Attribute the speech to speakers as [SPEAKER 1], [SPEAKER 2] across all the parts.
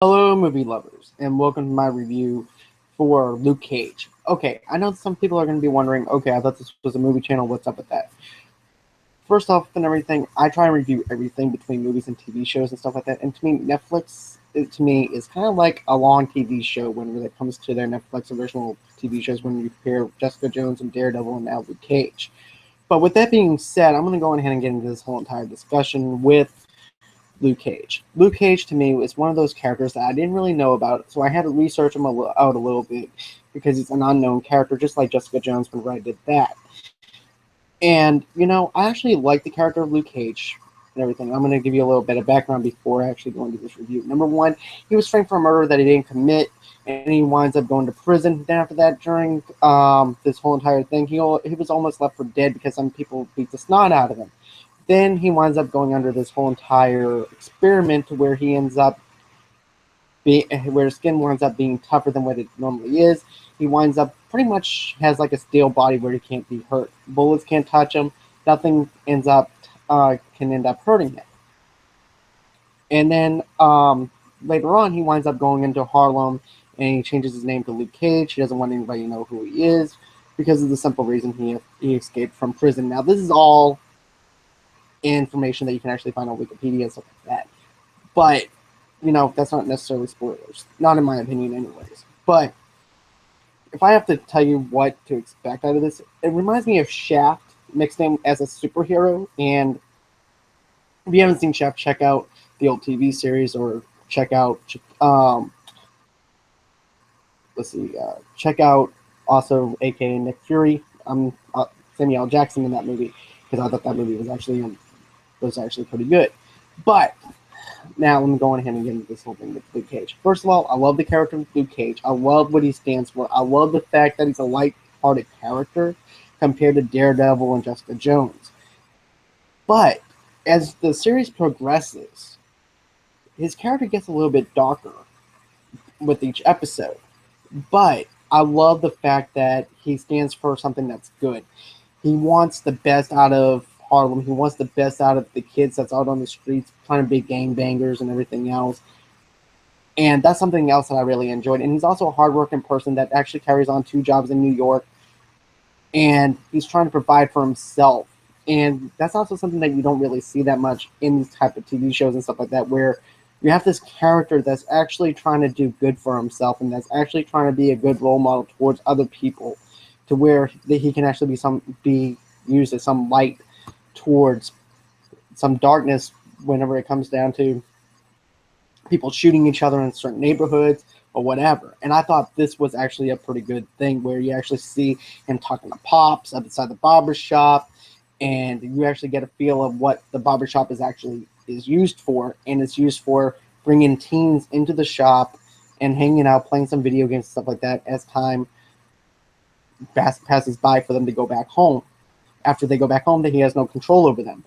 [SPEAKER 1] Hello, movie lovers, and welcome to my review for Luke Cage. Okay, I know some people are going to be wondering, okay, I thought this was a movie channel, what's up with that? First off, and everything, I try and review everything between movies and TV shows and stuff like that, and to me, Netflix, to me, is kind of like a long TV show when it comes to their Netflix original TV shows when you compare Jessica Jones and Daredevil and now Luke Cage. But with that being said, I'm going to go ahead and get into this whole entire discussion with Luke Cage. Luke Cage to me is one of those characters that I didn't really know about, so I had to research him out a little bit because he's an unknown character, just like Jessica Jones whenever I did that. And, I actually like the character of Luke Cage and everything. I'm going to give you a little bit of background before I actually go into this review. Number one, he was framed for a murder that he didn't commit, and he winds up going to prison. Then after that, during this whole entire thing, he was almost left for dead because some people beat the snot out of him. Then he winds up going under this whole entire experiment to where he ends up where his skin winds up being tougher than what it normally is. He winds up pretty much has like a steel body where he can't be hurt. Bullets can't touch him. Nothing can end up hurting him. And then later on, he winds up going into Harlem and he changes his name to Luke Cage. He doesn't want anybody to know who he is because of the simple reason he escaped from prison. Now, this is all information that you can actually find on Wikipedia and stuff like that. But, that's not necessarily spoilers. Not in my opinion, anyways. But if I have to tell you what to expect out of this, it reminds me of Shaft mixed in as a superhero. And if you haven't seen Shaft, check out the old TV series or check out, check out also aka Nick Fury. Samuel L. Jackson in that movie because I thought that movie was actually pretty good. But now let me go ahead and get into this whole thing with Luke Cage. First of all, I love the character of Luke Cage. I love what he stands for. I love the fact that he's a light-hearted character compared to Daredevil and Jessica Jones. But as the series progresses, his character gets a little bit darker with each episode. But I love the fact that he stands for something that's good. He wants the best out of Harlem. He wants the best out of the kids that's out on the streets trying to be gangbangers and everything else. And that's something else that I really enjoyed. And he's also a hardworking person that actually carries on 2 jobs in New York. And he's trying to provide for himself. And that's also something that you don't really see that much in these type of TV shows and stuff like that, where you have this character that's actually trying to do good for himself and that's actually trying to be a good role model towards other people, to where he can actually be used as some light towards some darkness whenever it comes down to people shooting each other in certain neighborhoods or whatever. And I thought this was actually a pretty good thing where you actually see him talking to Pops outside the barber shop, and you actually get a feel of what the barbershop is used for, and it's used for bringing teens into the shop and hanging out, playing some video games and stuff like that as time passes by for them to go back home. After they go back home, that he has no control over them.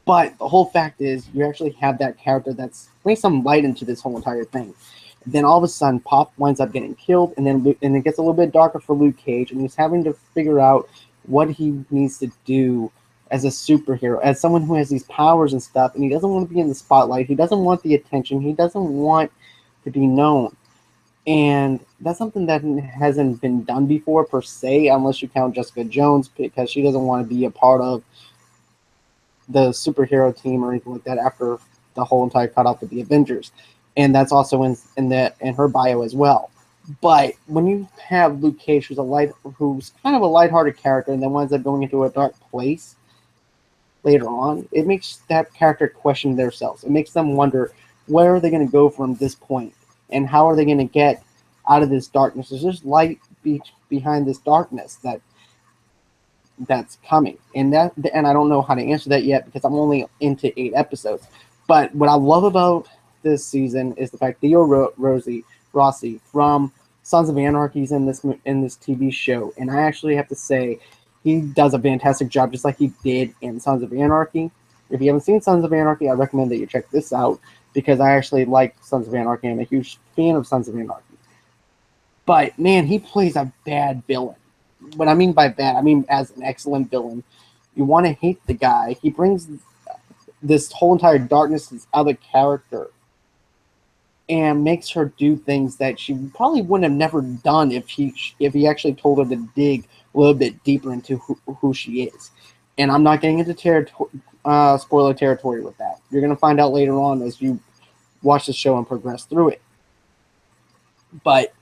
[SPEAKER 1] But the whole fact is, you actually have that character that's bringing some light into this whole entire thing. Then all of a sudden, Pop winds up getting killed, and it gets a little bit darker for Luke Cage, and he's having to figure out what he needs to do as a superhero, as someone who has these powers and stuff, and he doesn't want to be in the spotlight. He doesn't want the attention. He doesn't want to be known. And that's something that hasn't been done before per se, unless you count Jessica Jones, because she doesn't want to be a part of the superhero team or anything like that after the whole entire cutoff with the Avengers. And that's also in her bio as well. But when you have Luke Cage, who's kind of a lighthearted character, and then winds up going into a dark place later on, it makes that character question themselves. It makes them wonder, where are they going to go from this point, and how are they going to get out of this darkness? There's light behind this darkness that's coming, and I don't know how to answer that yet because I'm only into 8 episodes. But what I love about this season is the fact Theo Rossi from Sons of Anarchy is in this TV show, and I actually have to say he does a fantastic job, just like he did in Sons of Anarchy. If you haven't seen Sons of Anarchy, I recommend that you check this out because I actually like Sons of Anarchy. I'm a huge fan of Sons of Anarchy. But man, he plays a bad villain. What I mean by bad, I mean as an excellent villain. You want to hate the guy. He brings this whole entire darkness to this other character. and makes her do things that she probably wouldn't have never done if he actually told her to dig a little bit deeper into who she is. And I'm not getting into spoiler territory with that. You're going to find out later on as you watch the show and progress through it. But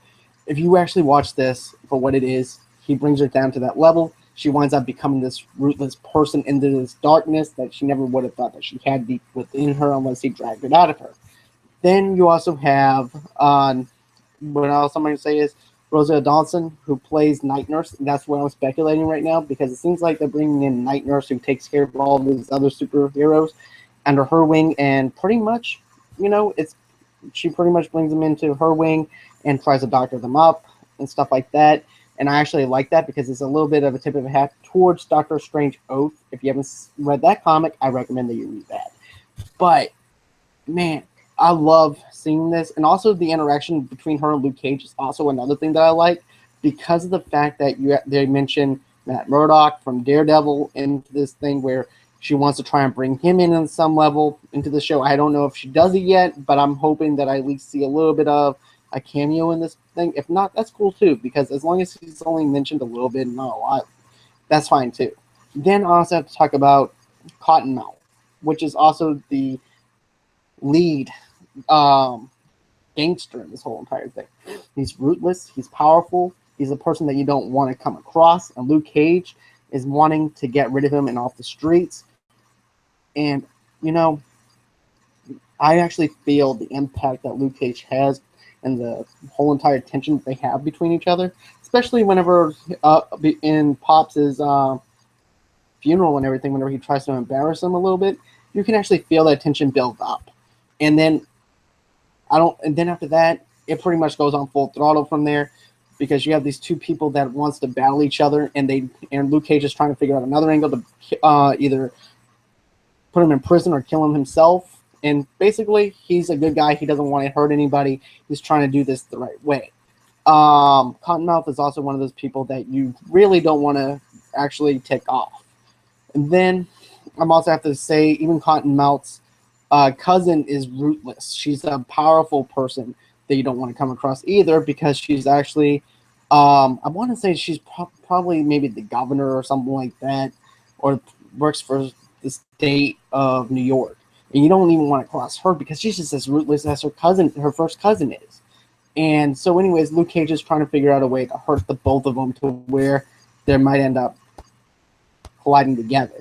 [SPEAKER 1] if you actually watch this for what it is, he brings her down to that level. She winds up becoming this ruthless person into this darkness that she never would have thought that she had deep within her unless he dragged it out of her. Then you also have, what else I'm going to say is Rosario Dawson, who plays Night Nurse. And that's what I'm speculating right now because it seems like they're bringing in Night Nurse who takes care of all these other superheroes under her wing. And pretty much, she pretty much brings them into her wing and tries to doctor them up and stuff like that. And I actually like that because it's a little bit of a tip of a hat towards Doctor Strange Oath. If you haven't read that comic, I recommend that you read that. But, man, I love seeing this. And also the interaction between her and Luke Cage is also another thing that I like because of the fact that they mention Matt Murdock from Daredevil into this thing where she wants to try and bring him in on some level into the show. I don't know if she does it yet, but I'm hoping that I at least see a little bit of a cameo in this thing. If not, that's cool too, because as long as he's only mentioned a little bit, not a lot, that's fine too. Then I also have to talk about Cottonmouth, which is also the lead gangster in this whole entire thing. He's ruthless, he's powerful, he's a person that you don't want to come across, and Luke Cage is wanting to get rid of him and off the streets. And, I actually feel the impact that Luke Cage has and the whole entire tension that they have between each other, especially whenever in Pops' funeral and everything, whenever he tries to embarrass him a little bit, you can actually feel that tension build up. And then after that, it pretty much goes on full throttle from there because you have these two people that wants to battle each other, and Luke Cage is trying to figure out another angle to either put him in prison or kill him himself. And basically, he's a good guy. He doesn't want to hurt anybody. He's trying to do this the right way. Cottonmouth is also one of those people that you really don't want to actually take off. And then I'm also have to say, even Cottonmouth's cousin is ruthless. She's a powerful person that you don't want to come across either because she's actually, I want to say she's probably maybe the governor or something like that, or works for the state of New York. And you don't even want to cross her because she's just as ruthless as her first cousin is. And so anyways, Luke Cage is trying to figure out a way to hurt the both of them to where they might end up colliding together.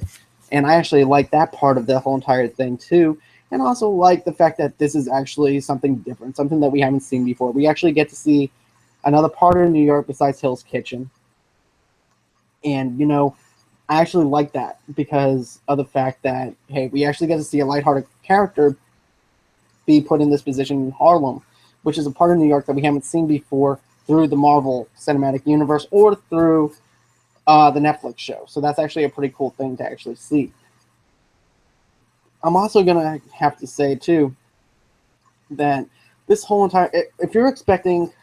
[SPEAKER 1] And I actually like that part of the whole entire thing too. And also like the fact that this is actually something different, something that we haven't seen before. We actually get to see another part of New York besides Hell's Kitchen. And, I actually like that because of the fact that, hey, we actually get to see a lighthearted character be put in this position in Harlem, which is a part of New York that we haven't seen before through the Marvel Cinematic Universe or through the Netflix show. So that's actually a pretty cool thing to actually see. I'm also going to have to say, too, that this whole entire... If you're expecting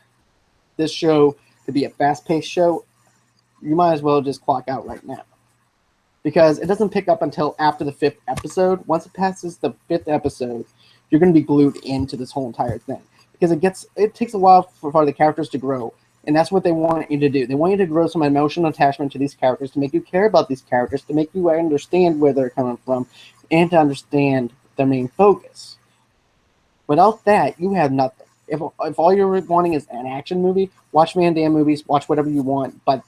[SPEAKER 1] this show to be a fast-paced show, you might as well just clock out right now. Because it doesn't pick up until after the 5th episode. Once it passes the 5th episode, you're going to be glued into this whole entire thing. Because it takes a while for the characters to grow. And that's what they want you to do. They want you to grow some emotional attachment to these characters, to make you care about these characters, to make you understand where they're coming from, and to understand their main focus. Without that, you have nothing. If all you're wanting is an action movie, watch Van Damme movies, watch whatever you want. But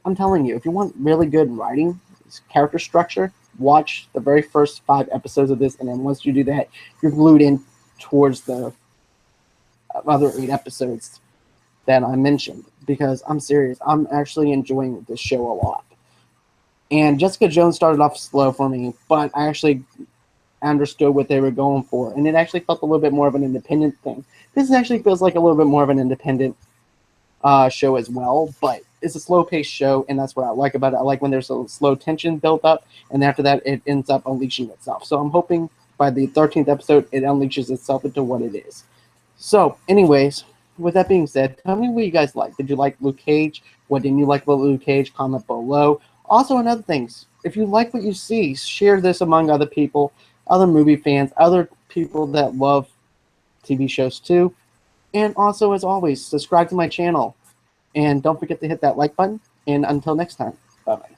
[SPEAKER 1] I'm telling you, if you want really good writing, character structure, watch the very first 5 episodes of this, and then once you do that, you're glued in towards the other 8 episodes that I mentioned. Because I'm serious, I'm actually enjoying this show a lot. And Jessica Jones started off slow for me, but I actually understood what they were going for, and it actually felt a little bit more of an independent thing. This actually feels like a little bit more of an independent show as well, but it's a slow-paced show, and that's what I like about it. I like when there's a slow tension built up, and after that, it ends up unleashing itself. So I'm hoping by the 13th episode, it unleashes itself into what it is. So, anyways, with that being said, tell me what you guys like. Did you like Luke Cage? What didn't you like about Luke Cage? Comment below. Also, another things, if you like what you see, share this among other people, other movie fans, other people that love TV shows too. And also, as always, subscribe to my channel. And don't forget to hit that like button. And until next time, bye-bye.